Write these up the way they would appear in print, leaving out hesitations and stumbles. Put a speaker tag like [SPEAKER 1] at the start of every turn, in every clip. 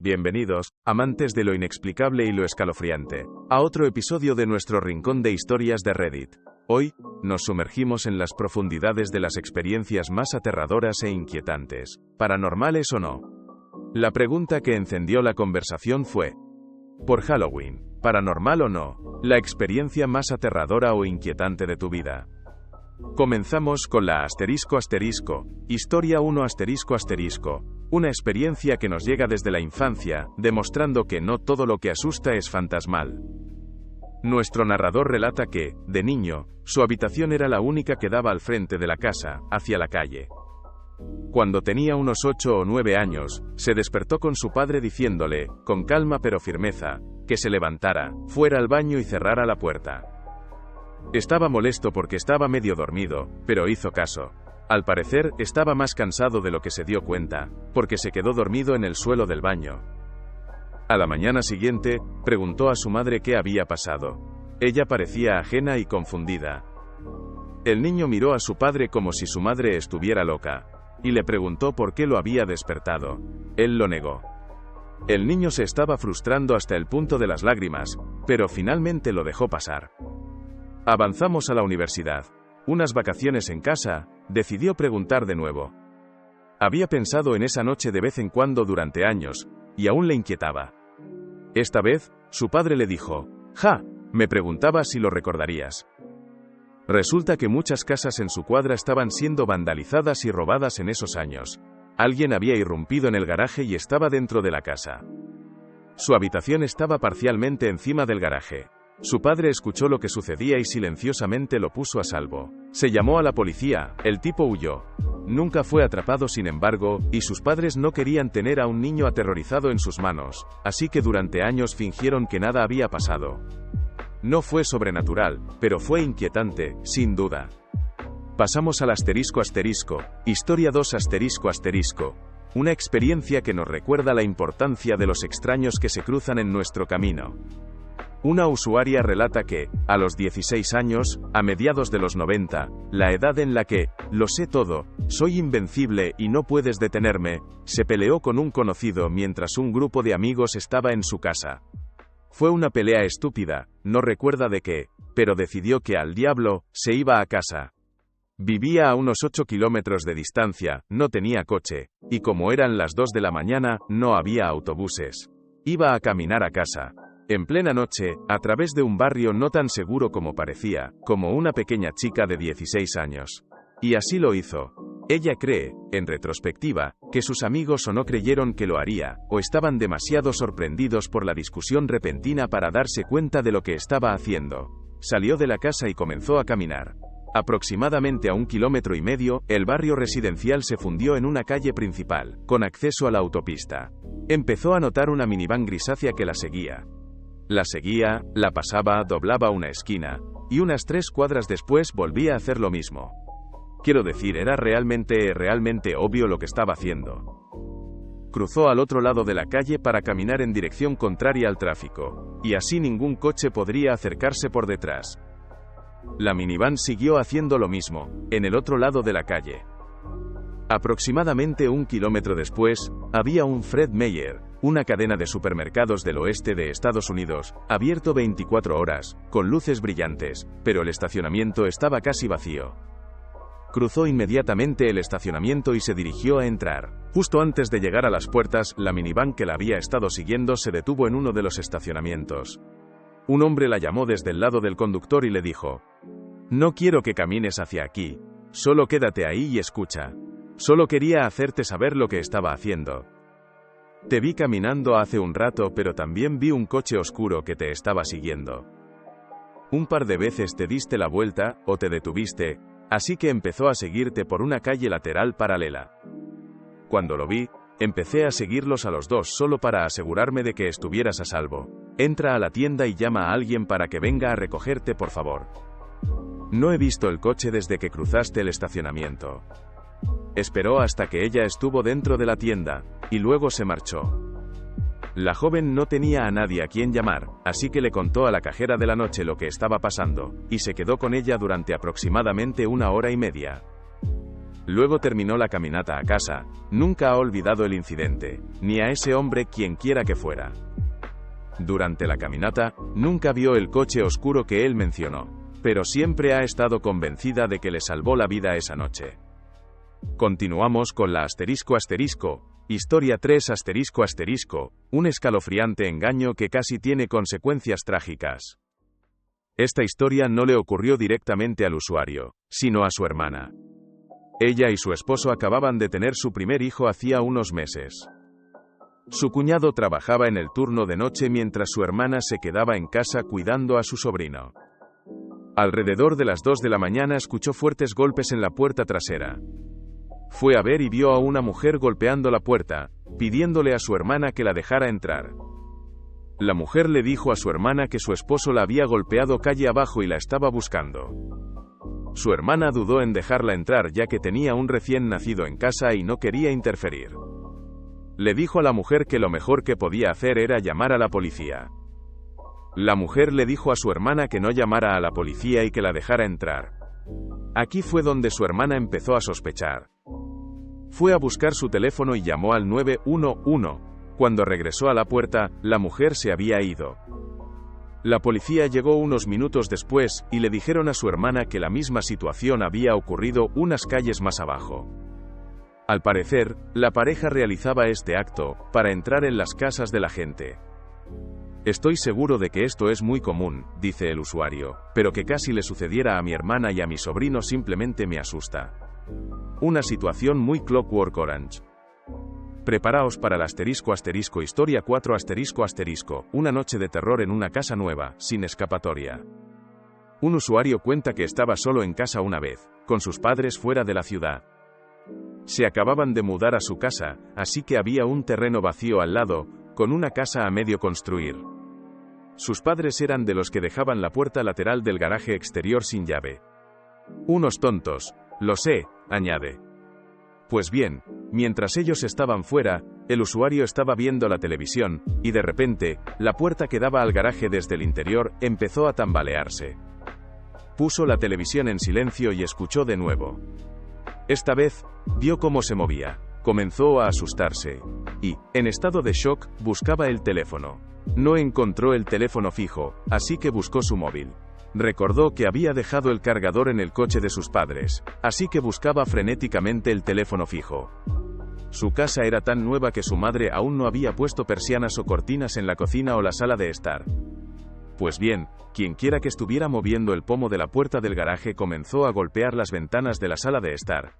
[SPEAKER 1] Bienvenidos, amantes de lo inexplicable y lo escalofriante, a otro episodio de nuestro rincón de historias de Reddit. Hoy, nos sumergimos en las profundidades de las experiencias más aterradoras e inquietantes, paranormales o no. La pregunta que encendió la conversación fue: ¿por Halloween, paranormal o no, la experiencia más aterradora o inquietante de tu vida? Comenzamos con la historia 1 una experiencia que nos llega desde la infancia, demostrando que no todo lo que asusta es fantasmal. Nuestro narrador relata que, de niño, su habitación era la única que daba al frente de la casa, hacia la calle. Cuando tenía unos 8 o 9 años, se despertó con su padre diciéndole, con calma pero firmeza, que se levantara, fuera al baño y cerrara la puerta. Estaba molesto porque estaba medio dormido, pero hizo caso. Al parecer, estaba más cansado de lo que se dio cuenta, porque se quedó dormido en el suelo del baño. A la mañana siguiente, preguntó a su madre qué había pasado. Ella parecía ajena y confundida. El niño miró a su padre como si su madre estuviera loca, y le preguntó por qué lo había despertado. Él lo negó. El niño se estaba frustrando hasta el punto de las lágrimas, pero finalmente lo dejó pasar. Avanzamos a la universidad. Unas vacaciones en casa, decidió preguntar de nuevo. Había pensado en esa noche de vez en cuando durante años, y aún le inquietaba. Esta vez, su padre le dijo: «Ja, me preguntaba si lo recordarías». Resulta que muchas casas en su cuadra estaban siendo vandalizadas y robadas en esos años. Alguien había irrumpido en el garaje y estaba dentro de la casa. Su habitación estaba parcialmente encima del garaje. Su padre escuchó lo que sucedía y silenciosamente lo puso a salvo. Se llamó a la policía, el tipo huyó. Nunca fue atrapado sin embargo, y sus padres no querían tener a un niño aterrorizado en sus manos, así que durante años fingieron que nada había pasado. No fue sobrenatural, pero fue inquietante, sin duda. Pasamos al historia 2 una experiencia que nos recuerda la importancia de los extraños que se cruzan en nuestro camino. Una usuaria relata que, a los 16 años, a mediados de los 90, la edad en la que, lo sé todo, soy invencible y no puedes detenerme, se peleó con un conocido mientras un grupo de amigos estaba en su casa. Fue una pelea estúpida, no recuerda de qué, pero decidió que al diablo, se iba a casa. Vivía a unos 8 kilómetros de distancia, no tenía coche, y como eran las 2 de la mañana, no había autobuses. Iba a caminar a casa. En plena noche, a través de un barrio no tan seguro como parecía, como una pequeña chica de 16 años. Y así lo hizo. Ella cree, en retrospectiva, que sus amigos o no creyeron que lo haría, o estaban demasiado sorprendidos por la discusión repentina para darse cuenta de lo que estaba haciendo. Salió de la casa y comenzó a caminar. Aproximadamente a 1,5 kilómetros, el barrio residencial se fundió en una calle principal, con acceso a la autopista. Empezó a notar una minivan grisácea que la seguía. La seguía, la pasaba, doblaba una esquina, y unas 3 cuadras después volvía a hacer lo mismo. Quiero decir, era realmente obvio lo que estaba haciendo. Cruzó al otro lado de la calle para caminar en dirección contraria al tráfico, y así ningún coche podría acercarse por detrás. La minivan siguió haciendo lo mismo, en el otro lado de la calle. Aproximadamente 1 kilómetro después, había un Fred Meyer, una cadena de supermercados del oeste de Estados Unidos, abierto 24 horas, con luces brillantes, pero el estacionamiento estaba casi vacío. Cruzó inmediatamente el estacionamiento y se dirigió a entrar. Justo antes de llegar a las puertas, la minivan que la había estado siguiendo se detuvo en uno de los estacionamientos. Un hombre la llamó desde el lado del conductor y le dijo: «No quiero que camines hacia aquí, solo quédate ahí y escucha. Solo quería hacerte saber lo que estaba haciendo. Te vi caminando hace un rato, pero también vi un coche oscuro que te estaba siguiendo. Un par de veces te diste la vuelta, o te detuviste, así que empezó a seguirte por una calle lateral paralela. Cuando lo vi, empecé a seguirlos a los dos solo para asegurarme de que estuvieras a salvo. Entra a la tienda y llama a alguien para que venga a recogerte, por favor. No he visto el coche desde que cruzaste el estacionamiento». Esperó hasta que ella estuvo dentro de la tienda, y luego se marchó. La joven no tenía a nadie a quien llamar, así que le contó a la cajera de la noche lo que estaba pasando, y se quedó con ella durante aproximadamente 1 hora y media. Luego terminó la caminata a casa. Nunca ha olvidado el incidente, ni a ese hombre quien quiera que fuera. Durante la caminata, nunca vio el coche oscuro que él mencionó, pero siempre ha estado convencida de que le salvó la vida esa noche. Continuamos con la ***, Historia 3 ***, un escalofriante engaño que casi tiene consecuencias trágicas. Esta historia no le ocurrió directamente al usuario, sino a su hermana. Ella y su esposo acababan de tener su primer hijo hacía unos meses. Su cuñado trabajaba en el turno de noche mientras su hermana se quedaba en casa cuidando a su sobrino. Alrededor de las 2 de la mañana escuchó fuertes golpes en la puerta trasera. Fue a ver y vio a una mujer golpeando la puerta, pidiéndole a su hermana que la dejara entrar. La mujer le dijo a su hermana que su esposo la había golpeado calle abajo y la estaba buscando. Su hermana dudó en dejarla entrar ya que tenía un recién nacido en casa y no quería interferir. Le dijo a la mujer que lo mejor que podía hacer era llamar a la policía. La mujer le dijo a su hermana que no llamara a la policía y que la dejara entrar. Aquí fue donde su hermana empezó a sospechar. Fue a buscar su teléfono y llamó al 911. Cuando regresó a la puerta, la mujer se había ido. La policía llegó unos minutos después, y le dijeron a su hermana que la misma situación había ocurrido unas calles más abajo. Al parecer, la pareja realizaba este acto para entrar en las casas de la gente. Estoy seguro de que esto es muy común, dice el usuario, pero que casi le sucediera a mi hermana y a mi sobrino simplemente me asusta. Una situación muy Clockwork Orange. Preparaos para la ***, Historia 4 ***, una noche de terror en una casa nueva, sin escapatoria. Un usuario cuenta que estaba solo en casa una vez, con sus padres fuera de la ciudad. Se acababan de mudar a su casa, así que había un terreno vacío al lado, con una casa a medio construir. Sus padres eran de los que dejaban la puerta lateral del garaje exterior sin llave. Unos tontos, lo sé, añade. Pues bien, mientras ellos estaban fuera, el usuario estaba viendo la televisión, y de repente, la puerta que daba al garaje desde el interior empezó a tambalearse. Puso la televisión en silencio y escuchó de nuevo. Esta vez, vio cómo se movía, comenzó a asustarse, y, en estado de shock, buscaba el teléfono. No encontró el teléfono fijo, así que buscó su móvil. Recordó que había dejado el cargador en el coche de sus padres, así que buscaba frenéticamente el teléfono fijo. Su casa era tan nueva que su madre aún no había puesto persianas o cortinas en la cocina o la sala de estar. Pues bien, quienquiera que estuviera moviendo el pomo de la puerta del garaje comenzó a golpear las ventanas de la sala de estar.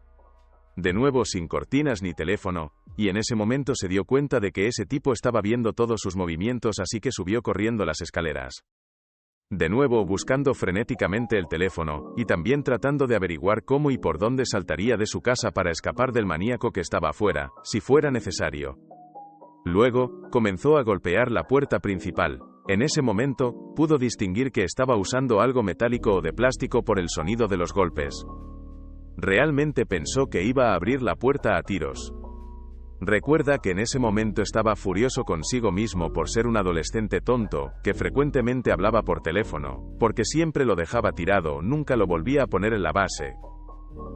[SPEAKER 1] De nuevo sin cortinas ni teléfono, y en ese momento se dio cuenta de que ese tipo estaba viendo todos sus movimientos, así que subió corriendo las escaleras. De nuevo buscando frenéticamente el teléfono, y también tratando de averiguar cómo y por dónde saltaría de su casa para escapar del maníaco que estaba afuera, si fuera necesario. Luego, comenzó a golpear la puerta principal. En ese momento, pudo distinguir que estaba usando algo metálico o de plástico por el sonido de los golpes. Realmente pensó que iba a abrir la puerta a tiros. Recuerda que en ese momento estaba furioso consigo mismo por ser un adolescente tonto, que frecuentemente hablaba por teléfono, porque siempre lo dejaba tirado, nunca lo volvía a poner en la base.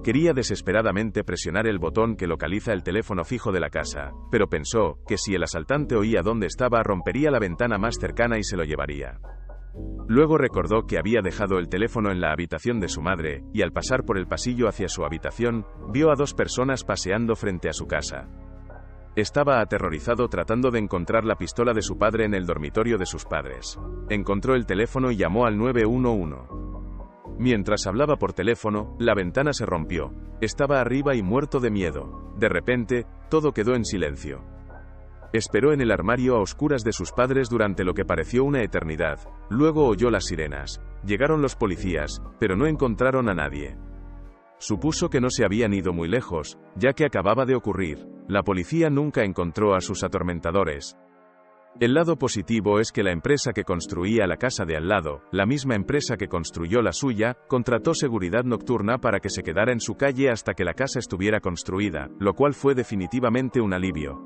[SPEAKER 1] Quería desesperadamente presionar el botón que localiza el teléfono fijo de la casa, pero pensó que si el asaltante oía dónde estaba rompería la ventana más cercana y se lo llevaría. Luego recordó que había dejado el teléfono en la habitación de su madre, y al pasar por el pasillo hacia su habitación, vio a 2 personas paseando frente a su casa. Estaba aterrorizado tratando de encontrar la pistola de su padre en el dormitorio de sus padres. Encontró el teléfono y llamó al 911. Mientras hablaba por teléfono, la ventana se rompió. Estaba arriba y muerto de miedo. De repente, todo quedó en silencio. Esperó en el armario a oscuras de sus padres durante lo que pareció una eternidad. Luego oyó las sirenas. Llegaron los policías, pero no encontraron a nadie. Supuso que no se habían ido muy lejos, ya que acababa de ocurrir. La policía nunca encontró a sus atormentadores. El lado positivo es que la empresa que construía la casa de al lado, la misma empresa que construyó la suya, contrató seguridad nocturna para que se quedara en su calle hasta que la casa estuviera construida, lo cual fue definitivamente un alivio.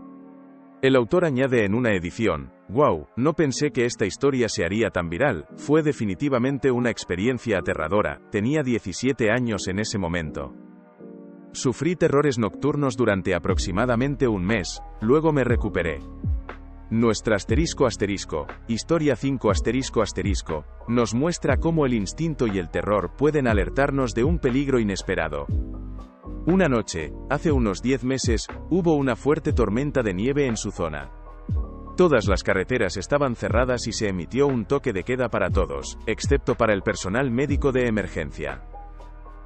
[SPEAKER 1] El autor añade en una edición: "Wow, no pensé que esta historia se haría tan viral, fue definitivamente una experiencia aterradora, tenía 17 años en ese momento". Sufrí terrores nocturnos durante aproximadamente un mes, luego me recuperé. Nuestra Historia 5 nos muestra cómo el instinto y el terror pueden alertarnos de un peligro inesperado. Una noche, hace unos 10 meses, hubo una fuerte tormenta de nieve en su zona. Todas las carreteras estaban cerradas y se emitió un toque de queda para todos, excepto para el personal médico de emergencia.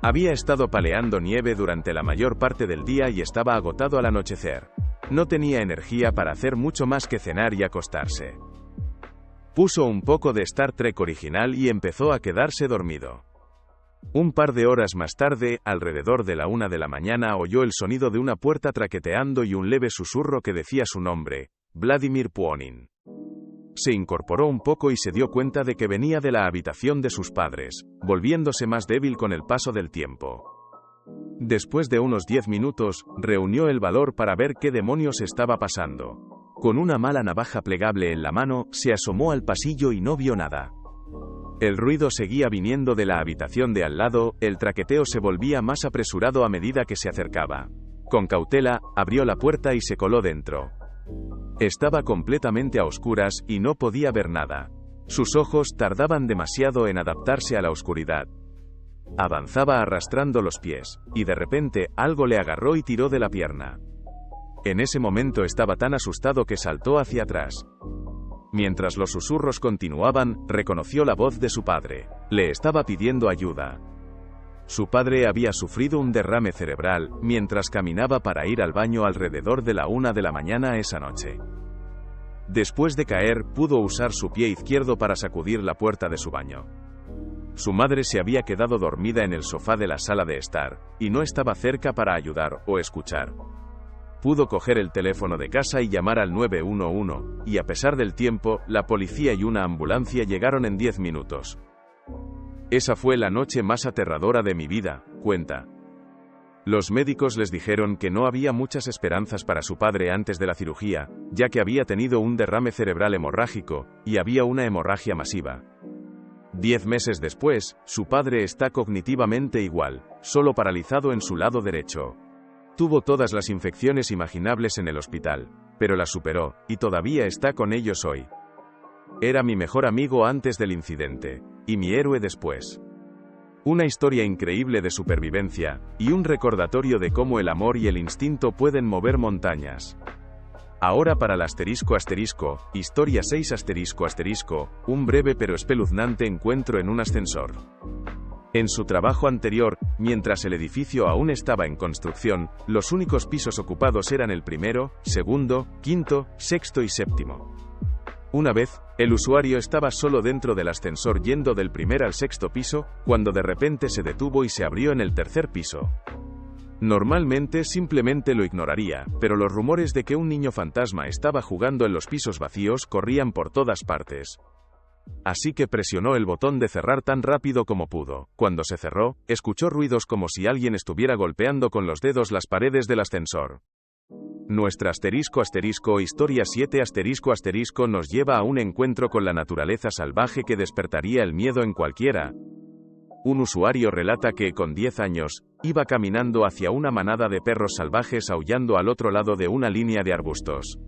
[SPEAKER 1] Había estado paleando nieve durante la mayor parte del día y estaba agotado al anochecer. No tenía energía para hacer mucho más que cenar y acostarse. Puso un poco de Star Trek original y empezó a quedarse dormido. Un par de horas más tarde, alrededor de la 1 de la mañana, oyó el sonido de una puerta traqueteando y un leve susurro que decía su nombre, Vladimir Puonin. Se incorporó un poco y se dio cuenta de que venía de la habitación de sus padres, volviéndose más débil con el paso del tiempo. Después de unos 10 minutos, reunió el valor para ver qué demonios estaba pasando. Con una mala navaja plegable en la mano, se asomó al pasillo y no vio nada. El ruido seguía viniendo de la habitación de al lado, el traqueteo se volvía más apresurado a medida que se acercaba. Con cautela, abrió la puerta y se coló dentro. Estaba completamente a oscuras y no podía ver nada. Sus ojos tardaban demasiado en adaptarse a la oscuridad. Avanzaba arrastrando los pies, y de repente, algo le agarró y tiró de la pierna. En ese momento estaba tan asustado que saltó hacia atrás. Mientras los susurros continuaban, reconoció la voz de su padre. Le estaba pidiendo ayuda. Su padre había sufrido un derrame cerebral, mientras caminaba para ir al baño alrededor de la 1 de la mañana esa noche. Después de caer, pudo usar su pie izquierdo para sacudir la puerta de su baño. Su madre se había quedado dormida en el sofá de la sala de estar, y no estaba cerca para ayudar o escuchar. Pudo coger el teléfono de casa y llamar al 911, y a pesar del tiempo, la policía y una ambulancia llegaron en 10 minutos. Esa fue la noche más aterradora de mi vida, cuenta. Los médicos les dijeron que no había muchas esperanzas para su padre antes de la cirugía, ya que había tenido un derrame cerebral hemorrágico, y había una hemorragia masiva. 10 meses después, su padre está cognitivamente igual, solo paralizado en su lado derecho. Tuvo todas las infecciones imaginables en el hospital, pero las superó, y todavía está con ellos hoy. Era mi mejor amigo antes del incidente, y mi héroe después. Una historia increíble de supervivencia, y un recordatorio de cómo el amor y el instinto pueden mover montañas. Ahora para el Historia 6 un breve pero espeluznante encuentro en un ascensor. En su trabajo anterior, mientras el edificio aún estaba en construcción, los únicos pisos ocupados eran el primero, segundo, quinto, sexto y séptimo. Una vez, el usuario estaba solo dentro del ascensor yendo del primer al sexto piso, cuando de repente se detuvo y se abrió en el tercer piso. Normalmente simplemente lo ignoraría, pero los rumores de que un niño fantasma estaba jugando en los pisos vacíos corrían por todas partes. Así que presionó el botón de cerrar tan rápido como pudo. Cuando se cerró, escuchó ruidos como si alguien estuviera golpeando con los dedos las paredes del ascensor. Nuestra Historia 7 nos lleva a un encuentro con la naturaleza salvaje que despertaría el miedo en cualquiera. Un usuario relata que, con 10 años, iba caminando hacia una manada de perros salvajes aullando al otro lado de una línea de arbustos.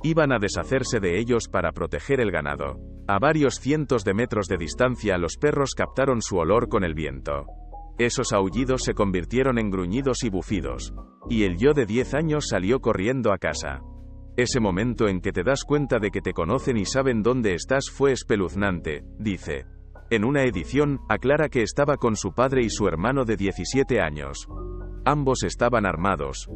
[SPEAKER 1] Iban a deshacerse de ellos para proteger el ganado. A varios cientos de metros de distancia los perros captaron su olor con el viento. Esos aullidos se convirtieron en gruñidos y bufidos. Y el yo de 10 años salió corriendo a casa. Ese momento en que te das cuenta de que te conocen y saben dónde estás fue espeluznante, dice. En una edición, aclara que estaba con su padre y su hermano de 17 años. Ambos estaban armados.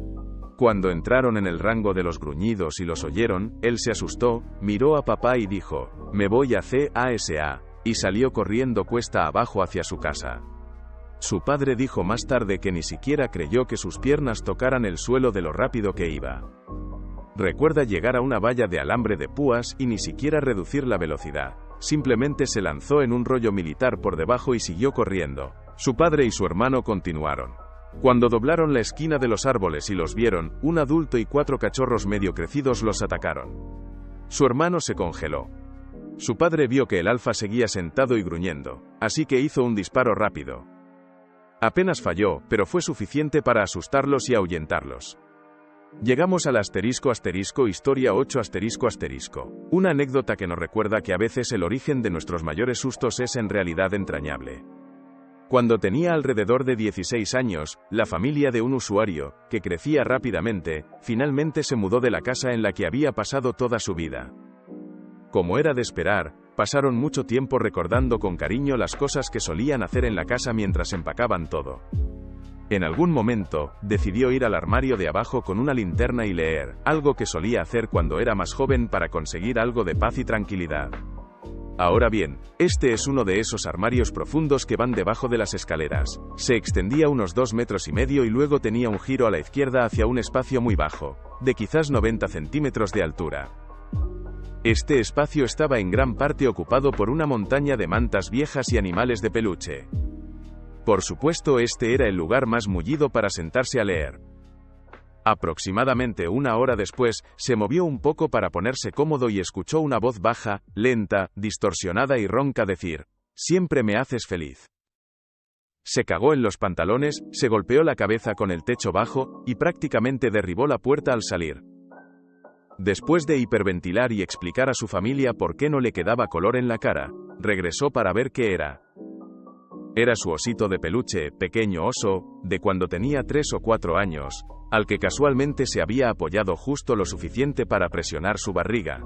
[SPEAKER 1] Cuando entraron en el rango de los gruñidos y los oyeron, él se asustó, miró a papá y dijo, «Me voy a CASA», y salió corriendo cuesta abajo hacia su casa. Su padre dijo más tarde que ni siquiera creyó que sus piernas tocaran el suelo de lo rápido que iba. Recuerda llegar a una valla de alambre de púas y ni siquiera reducir la velocidad. Simplemente se lanzó en un rollo militar por debajo y siguió corriendo. Su padre y su hermano continuaron. Cuando doblaron la esquina de los árboles y los vieron, un adulto y 4 cachorros medio crecidos los atacaron. Su hermano se congeló. Su padre vio que el alfa seguía sentado y gruñendo, así que hizo un disparo rápido. Apenas falló, pero fue suficiente para asustarlos y ahuyentarlos. Llegamos al historia 8 *. Una anécdota que nos recuerda que a veces el origen de nuestros mayores sustos es en realidad entrañable. Cuando tenía alrededor de 16 años, la familia de un usuario, que crecía rápidamente, finalmente se mudó de la casa en la que había pasado toda su vida. Como era de esperar, pasaron mucho tiempo recordando con cariño las cosas que solían hacer en la casa mientras empacaban todo. En algún momento, decidió ir al armario de abajo con una linterna y leer, algo que solía hacer cuando era más joven para conseguir algo de paz y tranquilidad. Ahora bien, este es uno de esos armarios profundos que van debajo de las escaleras. Se extendía unos 2,5 metros y luego tenía un giro a la izquierda hacia un espacio muy bajo, de quizás 90 centímetros de altura. Este espacio estaba en gran parte ocupado por una montaña de mantas viejas y animales de peluche. Por supuesto, este era el lugar más mullido para sentarse a leer. Aproximadamente una hora después, se movió un poco para ponerse cómodo y escuchó una voz baja, lenta, distorsionada y ronca decir: «Siempre me haces feliz». Se cagó en los pantalones, se golpeó la cabeza con el techo bajo, y prácticamente derribó la puerta al salir. Después de hiperventilar y explicar a su familia por qué no le quedaba color en la cara, regresó para ver qué era. Era su osito de peluche, pequeño oso, de cuando tenía 3 o 4 años, al que casualmente se había apoyado justo lo suficiente para presionar su barriga.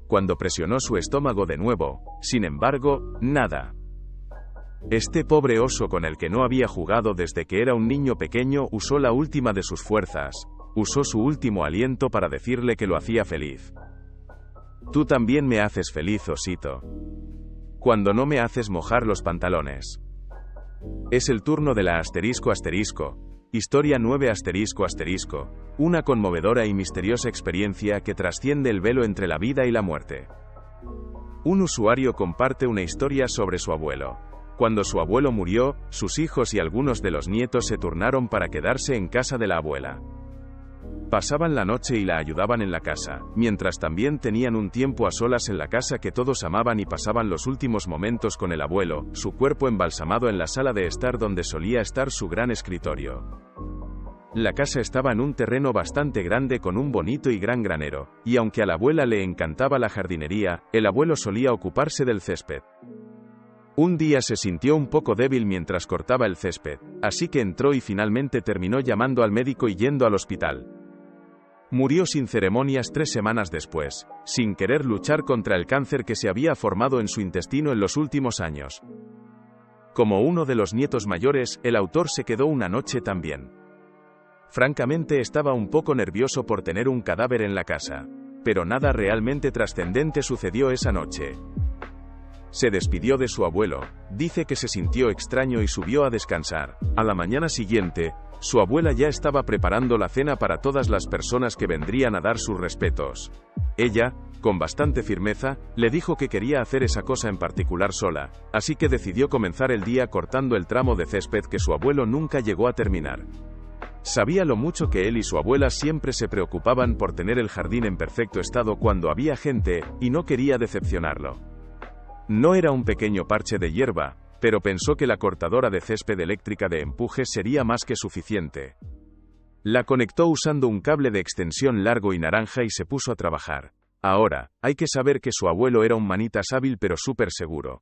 [SPEAKER 1] Cuando presionó su estómago de nuevo, sin embargo, nada. Este pobre oso con el que no había jugado desde que era un niño pequeño usó la última de sus fuerzas, usó su último aliento para decirle que lo hacía feliz. «Tú también me haces feliz, osito. Cuando no me haces mojar los pantalones». Es el turno de la Historia 9 *. Una conmovedora y misteriosa experiencia que trasciende el velo entre la vida y la muerte. Un usuario comparte una historia sobre su abuelo. Cuando su abuelo murió, sus hijos y algunos de los nietos se turnaron para quedarse en casa de la abuela. Pasaban la noche y la ayudaban en la casa, mientras también tenían un tiempo a solas en la casa que todos amaban y pasaban los últimos momentos con el abuelo, su cuerpo embalsamado en la sala de estar donde solía estar su gran escritorio. La casa estaba en un terreno bastante grande con un bonito y gran granero, y aunque a la abuela le encantaba la jardinería, el abuelo solía ocuparse del césped. Un día se sintió un poco débil mientras cortaba el césped, así que entró y finalmente terminó llamando al médico y yendo al hospital. Murió sin ceremonias 3 semanas después, sin querer luchar contra el cáncer que se había formado en su intestino en los últimos años. Como uno de los nietos mayores, el autor se quedó una noche también. Francamente estaba un poco nervioso por tener un cadáver en la casa, pero nada realmente trascendente sucedió esa noche. Se despidió de su abuelo, dice que se sintió extraño y subió a descansar. A la mañana siguiente, su abuela ya estaba preparando la cena para todas las personas que vendrían a dar sus respetos. Ella, con bastante firmeza, le dijo que quería hacer esa cosa en particular sola, así que decidió comenzar el día cortando el tramo de césped que su abuelo nunca llegó a terminar. Sabía lo mucho que él y su abuela siempre se preocupaban por tener el jardín en perfecto estado cuando había gente, y no quería decepcionarlo. No era un pequeño parche de hierba, pero pensó que la cortadora de césped eléctrica de empuje sería más que suficiente. La conectó usando un cable de extensión largo y naranja y se puso a trabajar. Ahora, hay que saber que su abuelo era un manitas hábil pero súper seguro.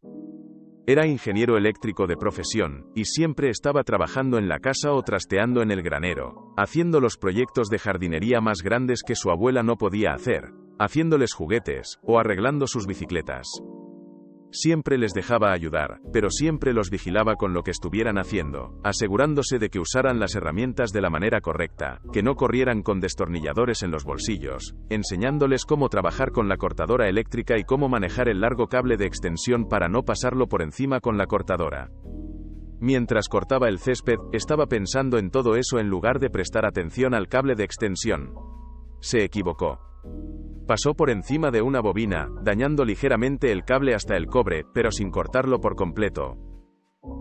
[SPEAKER 1] Era ingeniero eléctrico de profesión, y siempre estaba trabajando en la casa o trasteando en el granero, haciendo los proyectos de jardinería más grandes que su abuela no podía hacer, haciéndoles juguetes, o arreglando sus bicicletas. Siempre les dejaba ayudar, pero siempre los vigilaba con lo que estuvieran haciendo, asegurándose de que usaran las herramientas de la manera correcta, que no corrieran con destornilladores en los bolsillos, enseñándoles cómo trabajar con la cortadora eléctrica y cómo manejar el largo cable de extensión para no pasarlo por encima con la cortadora. Mientras cortaba el césped, estaba pensando en todo eso en lugar de prestar atención al cable de extensión. Se equivocó. Pasó por encima de una bobina, dañando ligeramente el cable hasta el cobre, pero sin cortarlo por completo.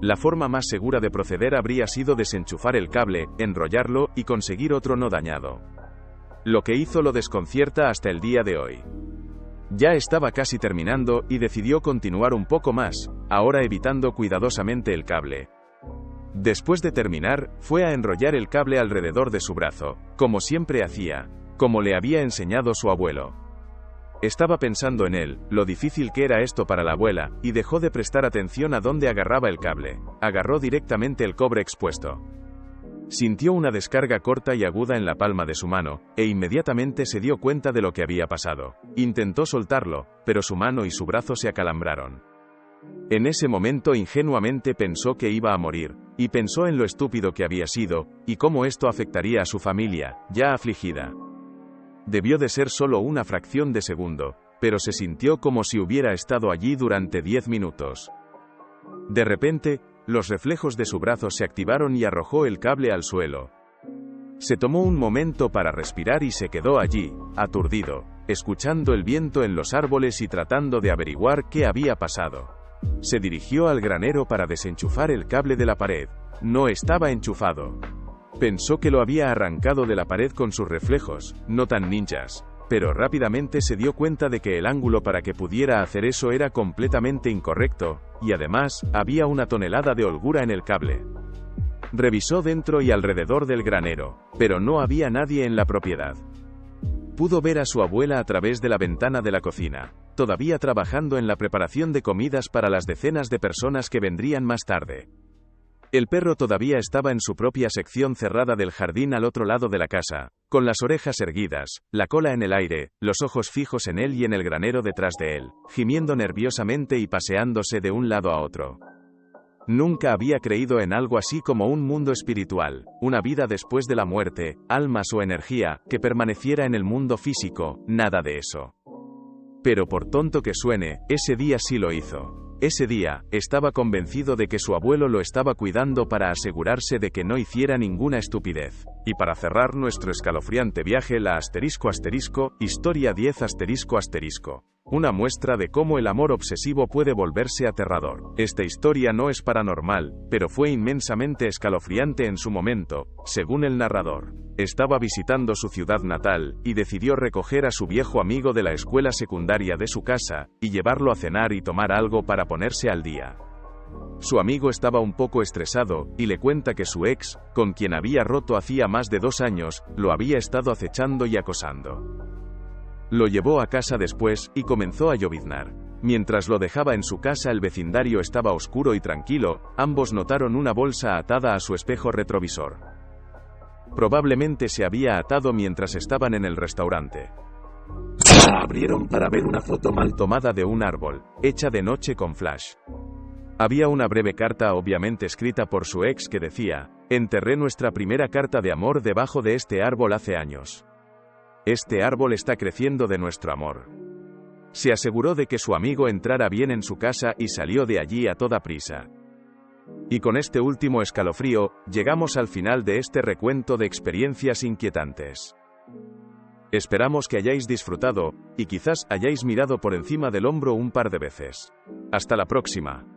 [SPEAKER 1] La forma más segura de proceder habría sido desenchufar el cable, enrollarlo, y conseguir otro no dañado. Lo que hizo lo desconcierta hasta el día de hoy. Ya estaba casi terminando, y decidió continuar un poco más, ahora evitando cuidadosamente el cable. Después de terminar, fue a enrollar el cable alrededor de su brazo, como siempre hacía, como le había enseñado su abuelo. Estaba pensando en él, lo difícil que era esto para la abuela, y dejó de prestar atención a dónde agarraba el cable. Agarró directamente el cobre expuesto. Sintió una descarga corta y aguda en la palma de su mano, e inmediatamente se dio cuenta de lo que había pasado. Intentó soltarlo, pero su mano y su brazo se acalambraron. En ese momento ingenuamente pensó que iba a morir, y pensó en lo estúpido que había sido, y cómo esto afectaría a su familia, ya afligida. Debió de ser solo una fracción de segundo, pero se sintió como si hubiera estado allí durante 10 minutos. De repente, los reflejos de su brazo se activaron y arrojó el cable al suelo. Se tomó un momento para respirar y se quedó allí, aturdido, escuchando el viento en los árboles y tratando de averiguar qué había pasado. Se dirigió al granero para desenchufar el cable de la pared. No estaba enchufado. Pensó que lo había arrancado de la pared con sus reflejos, no tan ninjas, pero rápidamente se dio cuenta de que el ángulo para que pudiera hacer eso era completamente incorrecto, y además, había una tonelada de holgura en el cable. Revisó dentro y alrededor del granero, pero no había nadie en la propiedad. Pudo ver a su abuela a través de la ventana de la cocina, todavía trabajando en la preparación de comidas para las decenas de personas que vendrían más tarde. El perro todavía estaba en su propia sección cerrada del jardín al otro lado de la casa, con las orejas erguidas, la cola en el aire, los ojos fijos en él y en el granero detrás de él, gimiendo nerviosamente y paseándose de un lado a otro. Nunca había creído en algo así como un mundo espiritual, una vida después de la muerte, almas o energía, que permaneciera en el mundo físico, nada de eso. Pero por tonto que suene, ese día sí lo hizo. Ese día, estaba convencido de que su abuelo lo estaba cuidando para asegurarse de que no hiciera ninguna estupidez. Y para cerrar nuestro escalofriante viaje, la historia 10 una muestra de cómo el amor obsesivo puede volverse aterrador. Esta historia no es paranormal, pero fue inmensamente escalofriante en su momento, según el narrador. Estaba visitando su ciudad natal, y decidió recoger a su viejo amigo de la escuela secundaria de su casa, y llevarlo a cenar y tomar algo para ponerse al día. Su amigo estaba un poco estresado, y le cuenta que su ex, con quien había roto hacía más de 2 años, lo había estado acechando y acosando. Lo llevó a casa después, y comenzó a lloviznar. Mientras lo dejaba en su casa el vecindario estaba oscuro y tranquilo, ambos notaron una bolsa atada a su espejo retrovisor. Probablemente se había atado mientras estaban en el restaurante.
[SPEAKER 2] La abrieron para ver una foto mal
[SPEAKER 1] tomada de un árbol, hecha de noche con flash. Había una breve carta obviamente escrita por su ex que decía: enterré nuestra primera carta de amor debajo de este árbol hace años. Este árbol está creciendo de nuestro amor. Se aseguró de que su amigo entrara bien en su casa y salió de allí a toda prisa. Y con este último escalofrío, llegamos al final de este recuento de experiencias inquietantes. Esperamos que hayáis disfrutado, y quizás hayáis mirado por encima del hombro un par de veces. Hasta la próxima.